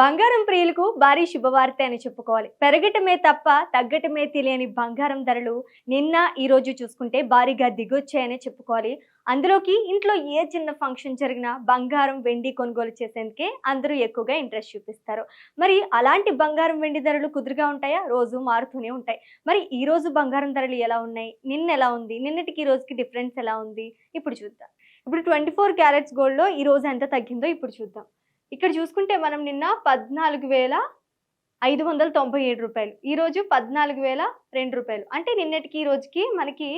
బంగారం ప్రియులకు భారీ శుభవార్త అని చెప్పుకోవాలి. పెరగటమే తప్ప తగ్గటమే తెలియని బంగారం ధరలు నిన్న ఈ రోజు చూసుకుంటే భారీగా దిగొచ్చాయని చెప్పుకోవాలి. అందులోకి ఇంట్లో ఏ చిన్న ఫంక్షన్ జరిగినా బంగారం వెండి కొనుగోలు చేసేందుకే అందరూ ఎక్కువగా ఇంట్రెస్ట్ చూపిస్తారు. మరి అలాంటి బంగారం వెండి ధరలు కుదురుగా ఉంటాయా? రోజు మారుతూనే ఉంటాయి. మరి ఈ రోజు బంగారం ధరలు ఎలా ఉన్నాయి? నిన్న ఎలా ఉంది? నిన్నటికి ఈ రోజుకి డిఫరెన్స్ ఎలా ఉంది? ఇప్పుడు చూద్దాం. ఇప్పుడు 24 క్యారెట్స్ గోల్డ్‌లో ఈ రోజు ఎంత తగ్గిందో ఇప్పుడు చూద్దాం. ఇక్కడ చూసుకుంటే మనం నిన్న 14,597 రూపాయలు, ఈరోజు 14,002 రూపాయలు. అంటే నిన్నటికి ఈ రోజుకి మనకి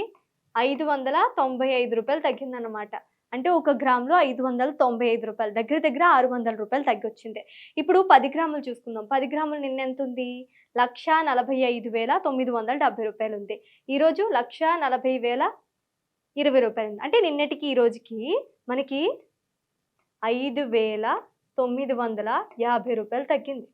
595 రూపాయలు తగ్గిందన్నమాట. అంటే ఒక గ్రామ్లో 595 రూపాయలు, దగ్గర దగ్గర 600 రూపాయలు తగ్గొచ్చింది. ఇప్పుడు 10 గ్రాములు చూసుకుందాం. 10 గ్రాములు నిన్న ఎంత ఉంది? 1,45,970 రూపాయలు ఉంది. ఈరోజు 1,40,020 రూపాయలు ఉంది. అంటే నిన్నటికి ఈ రోజుకి మనకి 5,950 రూపాయలు తగ్గింది.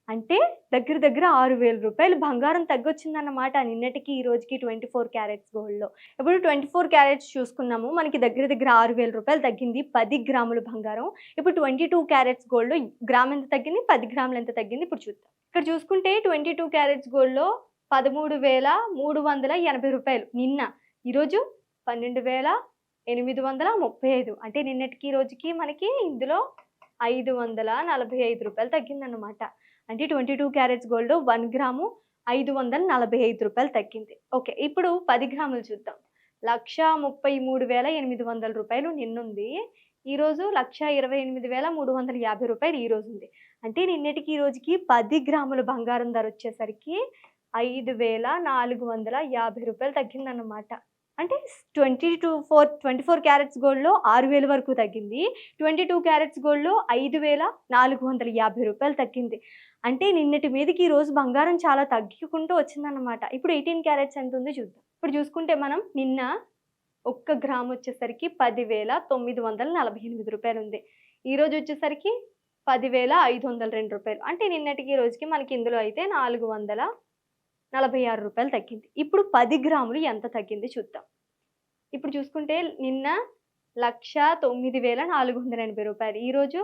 అంటే దగ్గర దగ్గర 6,000 రూపాయలు బంగారం తగ్గొచ్చిందన్నమాట నిన్నటికి ఈ రోజుకి 24 క్యారెట్స్ గోల్డ్లో. ఇప్పుడు 24 క్యారెట్స్ చూసుకున్నాము, మనకి దగ్గర దగ్గర 6,000 రూపాయలు తగ్గింది 10 గ్రాముల బంగారం. ఇప్పుడు 22 క్యారెట్స్ గోల్డ్లో గ్రామ్ ఎంత తగ్గింది, 10 గ్రాములు ఎంత తగ్గింది ఇప్పుడు చూద్దాం. ఇక్కడ చూసుకుంటే 22 క్యారెట్స్ గోల్డ్లో 13,380 రూపాయలు నిన్న, ఈరోజు 12,835. అంటే నిన్నటికి ఈ రోజుకి మనకి ఇందులో 545 రూపాయలు తగ్గిందన్నమాట. అంటే 22 క్యారెట్స్ గోల్డ్ 1 గ్రాము 545 రూపాయలు తగ్గింది. ఓకే, ఇప్పుడు 10 గ్రాములు చూద్దాం. 1,33,800 రూపాయలు నిన్నుంది, ఈరోజు 1,28,350 రూపాయలు ఈ రోజు ఉంది. అంటే నిన్నటికి ఈ రోజుకి 10 గ్రాముల బంగారం ధర వచ్చేసరికి 5,450 రూపాయలు తగ్గిందన్నమాట. అంటే 24 క్యారెట్స్ గోల్డ్లో 6,000 వరకు తగ్గింది. 22 క్యారెట్స్ గోల్డ్లో 5,450 రూపాయలు తగ్గింది. అంటే నిన్నటి మీదకి ఈ రోజు బంగారం చాలా తగ్గుకుంటూ వచ్చిందన్నమాట. ఇప్పుడు 18 క్యారెట్స్ ఎంత ఉందో చూద్దాం. ఇప్పుడు చూసుకుంటే మనం నిన్న 1 గ్రామ్ వచ్చేసరికి 10,948 రూపాయలు ఉంది. ఈరోజు వచ్చేసరికి 10,502 రూపాయలు. అంటే నిన్నటికి ఈ రోజుకి మనకి ఇందులో అయితే 446 రూపాయలు తగ్గింది. ఇప్పుడు 10 గ్రాములు ఎంత తగ్గింది చూద్దాం. ఇప్పుడు చూసుకుంటే నిన్న 1,09,480 రూపాయలు, ఈరోజు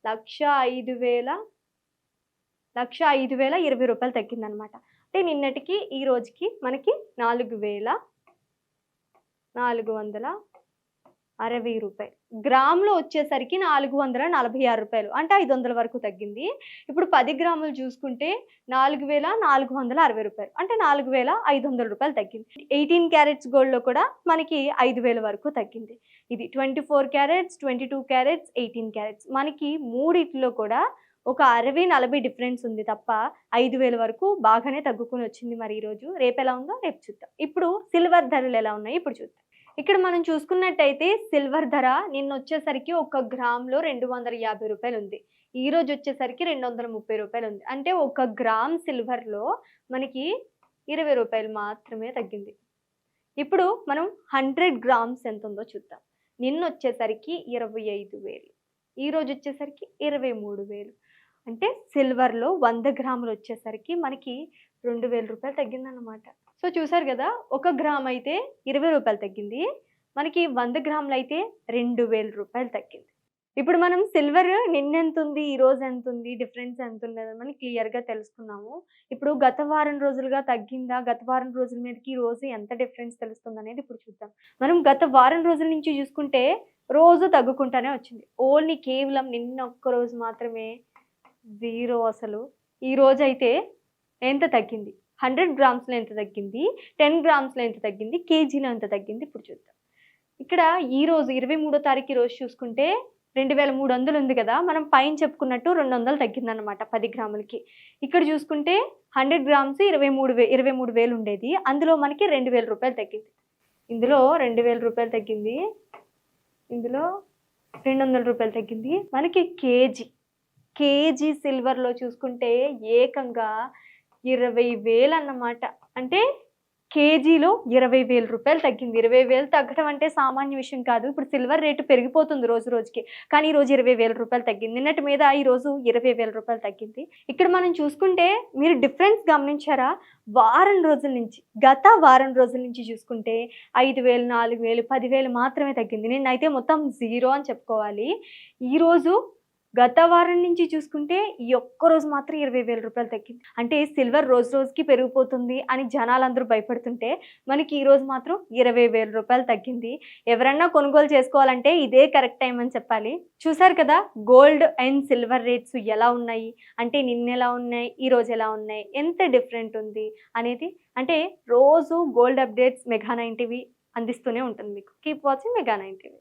1,05,020 రూపాయలు తగ్గిందనమాట. అంటే నిన్నటికి ఈ రోజుకి మనకి 4,460 రూపాయలు. గ్రాములో వచ్చేసరికి 446 రూపాయలు, అంటే 500 వరకు తగ్గింది. ఇప్పుడు 10 గ్రాములు చూసుకుంటే 4,460 రూపాయలు, అంటే 4,500 రూపాయలు తగ్గింది. 18 క్యారెట్స్ గోల్డ్లో కూడా మనకి 5,000 వరకు తగ్గింది. ఇది 24 క్యారెట్స్, 22 క్యారెట్స్, 18 క్యారెట్స్, మనకి మూడిట్లో కూడా ఒక 60-40 డిఫరెన్స్ ఉంది తప్ప 5,000 వరకు బాగానే తగ్గుకుని వచ్చింది. మరి ఈరోజు రేపు ఎలా ఉందో రేపు చూద్దాం. ఇప్పుడు సిల్వర్ ధరలు ఎలా ఉన్నాయి ఇప్పుడు చూద్దాం. ఇక్కడ మనం చూసుకున్నట్టయితే సిల్వర్ ధర నిన్న వచ్చేసరికి 1 గ్రామ్లో 250 రూపాయలు ఉంది, ఈ రోజు వచ్చేసరికి 230 రూపాయలు ఉంది. అంటే 1 గ్రామ్ సిల్వర్లో మనకి 20 రూపాయలు మాత్రమే తగ్గింది. ఇప్పుడు మనం 100 గ్రామ్స్ ఎంత ఉందో చూద్దాం. నిన్న వచ్చేసరికి 25,000, ఈ రోజు వచ్చేసరికి 23,000. అంటే సిల్వర్లో 100 గ్రాములు వచ్చేసరికి మనకి 2,000 రూపాయలు తగ్గిందన్నమాట. సో చూసారు కదా, 1 గ్రామ్ అయితే 20 రూపాయలు తగ్గింది, మనకి 100 గ్రాములు అయితే 2,000 రూపాయలు తగ్గింది. ఇప్పుడు మనం సిల్వర్ నిన్న ఎంత ఉంది, ఈ రోజు ఎంత ఉంది, డిఫరెన్స్ ఎంత ఉన్నది మనం క్లియర్గా తెలుసుకున్నాము. ఇప్పుడు గత వారం రోజులుగా తగ్గిందా, గత వారం రోజుల మీదకి ఈ రోజు ఎంత డిఫరెన్స్ తెలుస్తుంది అనేది ఇప్పుడు చూద్దాం. మనం గత వారం రోజుల నుంచి చూసుకుంటే రోజు తగ్గుకుంటానే వచ్చింది. ఓన్లీ కేవలం నిన్న ఒక్క రోజు మాత్రమే 0 అసలు. ఈ రోజు అయితే ఎంత తగ్గింది, 100 గ్రామ్స్లో ఎంత తగ్గింది, 10 గ్రామ్స్లో ఎంత తగ్గింది, కేజీలో ఎంత తగ్గింది ఇప్పుడు చూద్దాం. ఇక్కడ ఈ రోజు 23వ తారీఖు రోజు చూసుకుంటే 2,300 ఉంది కదా, మనం పైన చెప్పుకున్నట్టు 200 తగ్గిందన్నమాట 10 గ్రాములకి. ఇక్కడ చూసుకుంటే 100 గ్రామ్స్ 23,000 ఉండేది, అందులో మనకి 2,000 రూపాయలు తగ్గింది. ఇందులో 2,000 రూపాయలు తగ్గింది, ఇందులో 200 రూపాయలు తగ్గింది. మనకి కేజీ సిల్వర్లో చూసుకుంటే ఏకంగా 20,000 అన్నమాట. అంటే కేజీలో 20,000 రూపాయలు తగ్గింది. 20,000 తగ్గడం అంటే సామాన్య విషయం కాదు. ఇప్పుడు సిల్వర్ రేటు పెరిగిపోతుంది రోజు రోజుకి, కానీ ఈరోజు 20,000 రూపాయలు తగ్గింది. నిన్నటి మీద ఈరోజు 20,000 రూపాయలు తగ్గింది. ఇక్కడ మనం చూసుకుంటే మీరు డిఫరెన్స్ గమనించారా? వారం రోజుల నుంచి, గత వారం రోజుల నుంచి చూసుకుంటే 5,000, 4,000, 10,000 మాత్రమే తగ్గింది. నిన్నైతే మొత్తం 0 అని చెప్పుకోవాలి. ఈరోజు గత వారం నుంచి చూసుకుంటే ఈ ఒక్క రోజు మాత్రం 20,000 రూపాయలు తగ్గింది. అంటే సిల్వర్ రోజు రోజుకి పెరిగిపోతుంది అని జనాలందరూ భయపడుతుంటే, మనకి ఈ రోజు మాత్రం 20,000 రూపాయలు తగ్గింది. ఎవరన్నా కొనుగోలు చేసుకోవాలంటే ఇదే కరెక్ట్ టైం అని చెప్పాలి. చూసారు కదా గోల్డ్ అండ్ సిల్వర్ రేట్స్ ఎలా ఉన్నాయి? అంటే నిన్నెలా ఉన్నాయి? ఈరోజు ఎలా ఉన్నాయి? ఎంత డిఫరెంట్ ఉంది అనేది. అంటే రోజు గోల్డ్ అప్డేట్స్ మెగా 9 టీవీ అందిస్తూనే ఉంటుంది మీకు. Keep watching mega 9 TV.